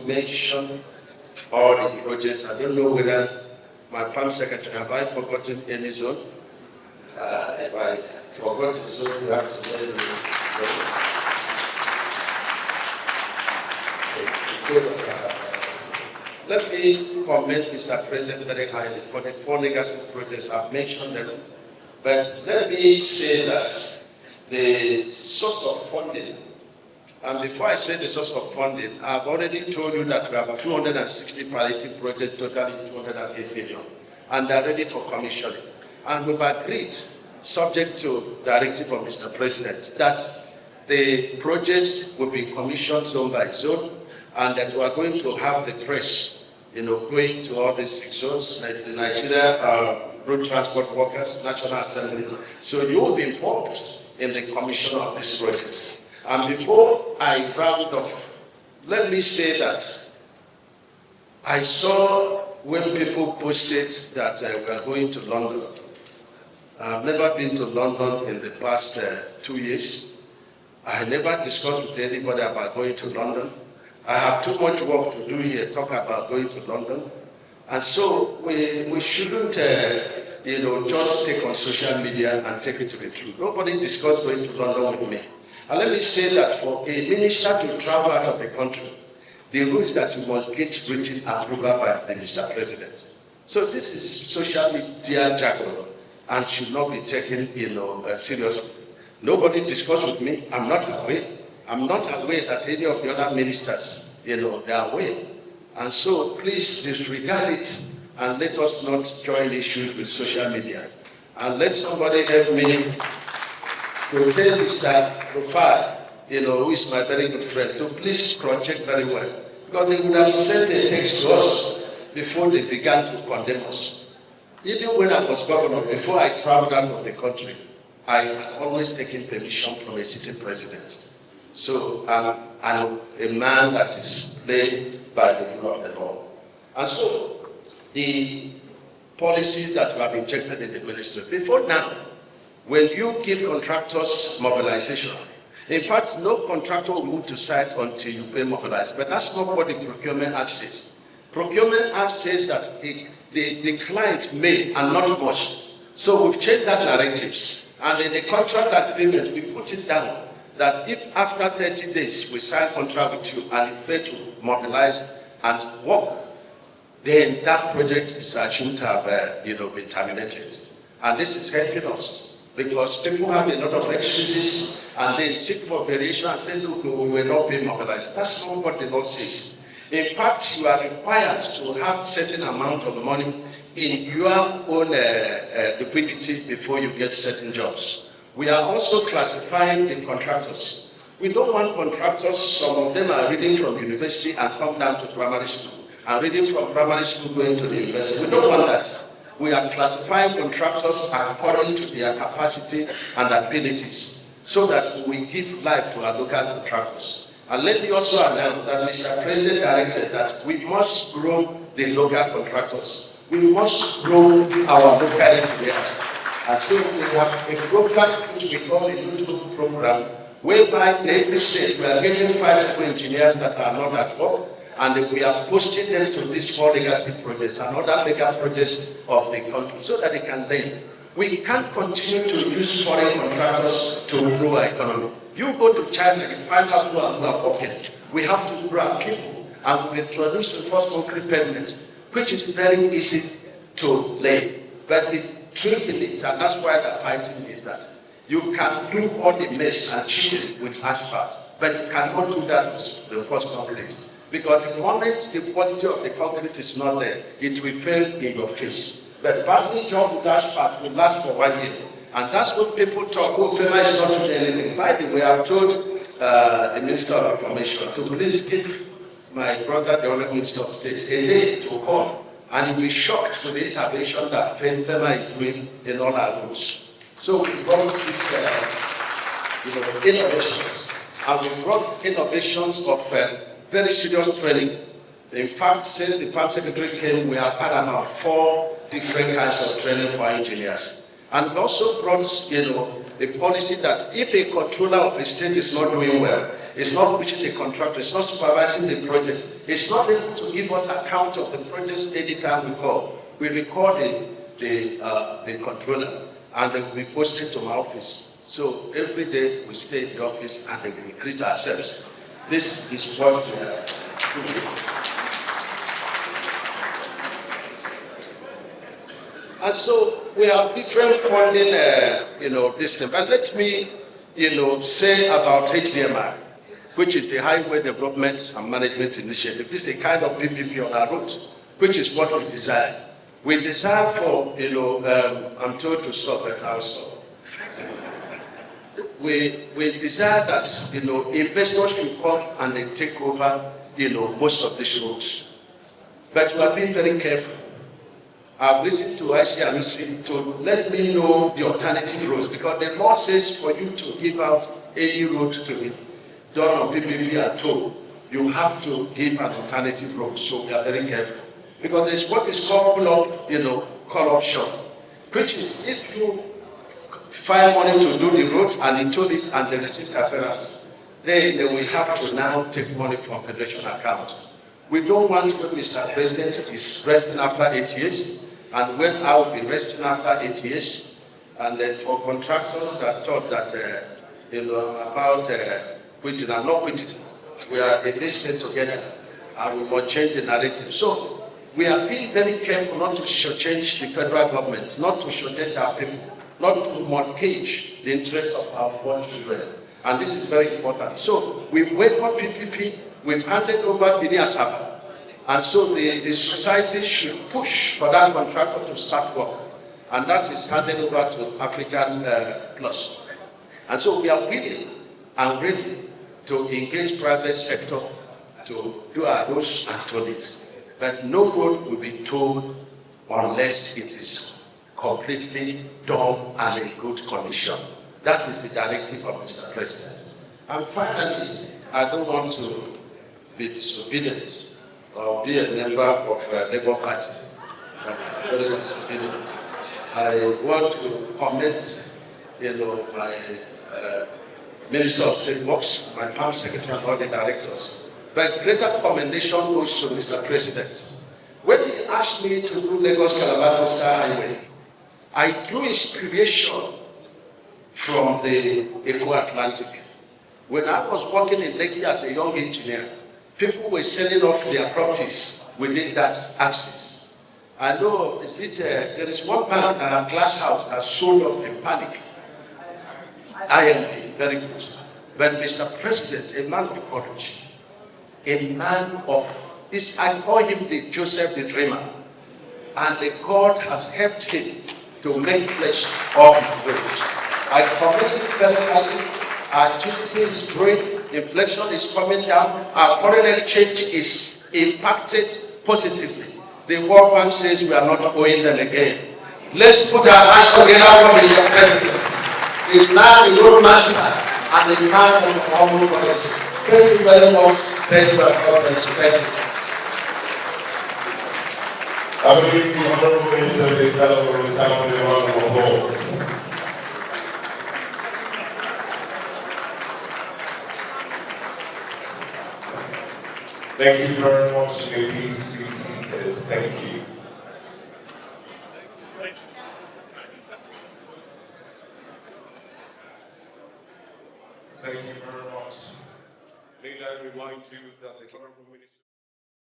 mention all the projects. I don't know whether my Palm Secretary, have I forgotten any zone? If I forgot a zone, you have to let me know. Let me commend Mr. President very highly for the 4 legacy projects. I've mentioned them. But let me say that the source of funding, and before I say the source of funding, I've already told you that we have 260 palliative projects totaling 208 billion, and they're ready for commissioning. And we've agreed, subject to directive of Mr. President, that the projects will be commissioned zone by zone, and that we are going to have the press, going to all these 6 zones, like the Nigeria Road Transport Workers, National Assembly. So you will be involved in the commission of these projects. And before I round off, let me say that I saw when people posted that we are going to London. I've never been to London in the past 2 years. I never discussed with anybody about going to London. I have too much work to do here, talk about going to London. And so we shouldn't, just take on social media and take it to be true. Nobody discussed going to London with me. And let me say that for a minister to travel out of the country, the rule is that you must get written approval by the Mr. President. So this is social media jargon and should not be taken, seriously. Nobody discussed with me. I'm not aware. I'm not aware that any of the other ministers, they are aware. And so please disregard it and let us not join issues with social media. And let somebody help me to tell Mr. Rufai, who is my very good friend, to please cross-check very well. Because they would have sent a text to us before they began to condemn us. Even when I was governor, before I traveled out of the country, I had always taken permission from a sitting president. So I'm a man that is played by the rule of the law. And so the policies that we have injected in the ministry, before now, when you give contractors mobilization, in fact, no contractor will move to site until you pay mobilize. But that's not what the Procurement Act says. Procurement Act says that the client may and not must. So we've changed that narratives. And in the contract agreement, we put it down that if after 30 days we sign contract with you and you fail to mobilize and work, then that project is assumed to have been terminated. And this is helping us because people have a lot of excuses and they seek for variation and say, look, we will not be mobilized. That's not what the law says. In fact, you are required to have certain amount of money in your own liquidity before you get certain jobs. We are also classifying the contractors. We don't want contractors, some of them are reading from university and come down to primary school, and reading from primary school going to the university. We don't want that. We are classifying contractors according to their capacity and abilities, so that we give life to our local contractors. And let me also announce that Mr. President directed that we must grow the local contractors. We must grow our local engineers. And so we have a program which we call a YouTube program, whereby in every state we are getting 5 civil engineers that are not at work, and we are posting them to these 4 legacy projects and other mega projects of the country so that they can learn. We can't continue to use foreign contractors to grow our economy. You go to China, you find out who are working. We have to grow our people, and we introduce the first concrete pavements, which is very easy to lay. But the trick in it, and that's why the fighting is that you can do all the mess and cheating with asphalt, but you cannot do that with the first concrete. Because the moment the quality of the concrete is not there, it will fail in your face. But badly job with asphalt will last for 1 year. And that's what people talk, FEMA is not doing anything. By the way, I've told the Minister of Information to please give my brother, the Honourable Minister of State, a day to come, and you'll be shocked with the intervention that FEMA is doing in all our roads. So we brought these innovations, and we brought innovations of very serious training. In fact, since the Prime Secretary came, we have had about 4 different kinds of training for engineers. And we also brought, a policy that if a controller of a state is not doing well, it's not pushing the contractor, it's not supervising the project, it's not able to give us account of the projects anytime we call. We record the controller and they will be posted to my office. So every day we stay in the office and then we greet ourselves. This is what we are doing. And so we have different funding, this thing. But let me, say about HDMI, which is the Highway Development and Management Initiative. This is a kind of PPP on our road, which is what we desire. We desire for, I'm told to stop, but I'll stop. We desire that, investors should come and they take over, most of these roads. But we are being very careful. I've written to ICRC to let me know the alternative roads, because the law says for you to give out any road to be done on PPP at all, you have to give an alternative road. So we are very careful. Because there's what is called call-off shop, which is if you find money to do the road and you told it and they receive interference, then they will have to now take money from Federation account. We don't want when Mr. President is resting after 8 years, and when I will be resting after 8 years, and then for contractors that thought that, about quitting, I'm not quitting. We are in this thing together, and we must change the narrative. So we are being very careful not to shortchange the federal government, not to shortchange our people, not to mortgage the interests of our poor children. And this is very important. So we welcome PPP, we've handed over Bini Asaba. And so the society should push for that contractor to start work. And that is handed over to African Plus. And so we are willing and ready to engage private sector to do our roads and toll it. But no road will be tolled unless it is completely done and in good condition. That is the directive of Mr. President. And finally, I don't want to be disobedient or be a member of Labour Party. Very disobedient. I want to commend, my Minister of State Works, my Palm Secretary and all the directors. But greater commendation goes to Mr. President. When he asked me to do Lagos-Calabar Coastal Highway, I drew inspiration from the Eco-Atlantic. When I was working in Lekki as a young engineer, people were selling off their properties within that axis. I know, there is one glass house that sold off in panic. IMB, very good. But Mr. President, a man of courage, a man of, I call him the Joseph the Dreamer. And the God has helped him to make flesh of his dreams. I commend him very highly. Our GDP is growing, inflation is coming down, our foreign exchange is impacted positively. The World Bank says we are not owing them again. Let's put our hands together for Mr. President, the man, the roadmaster, and the man of humble college. Thank you very much. Thank you, God bless you. Thank you. I believe the Honorable Minister is that for the sound of the round of applause. Thank you very much. You may please be seated. Thank you. Thank you very much. May I remind you that the Honorable Minister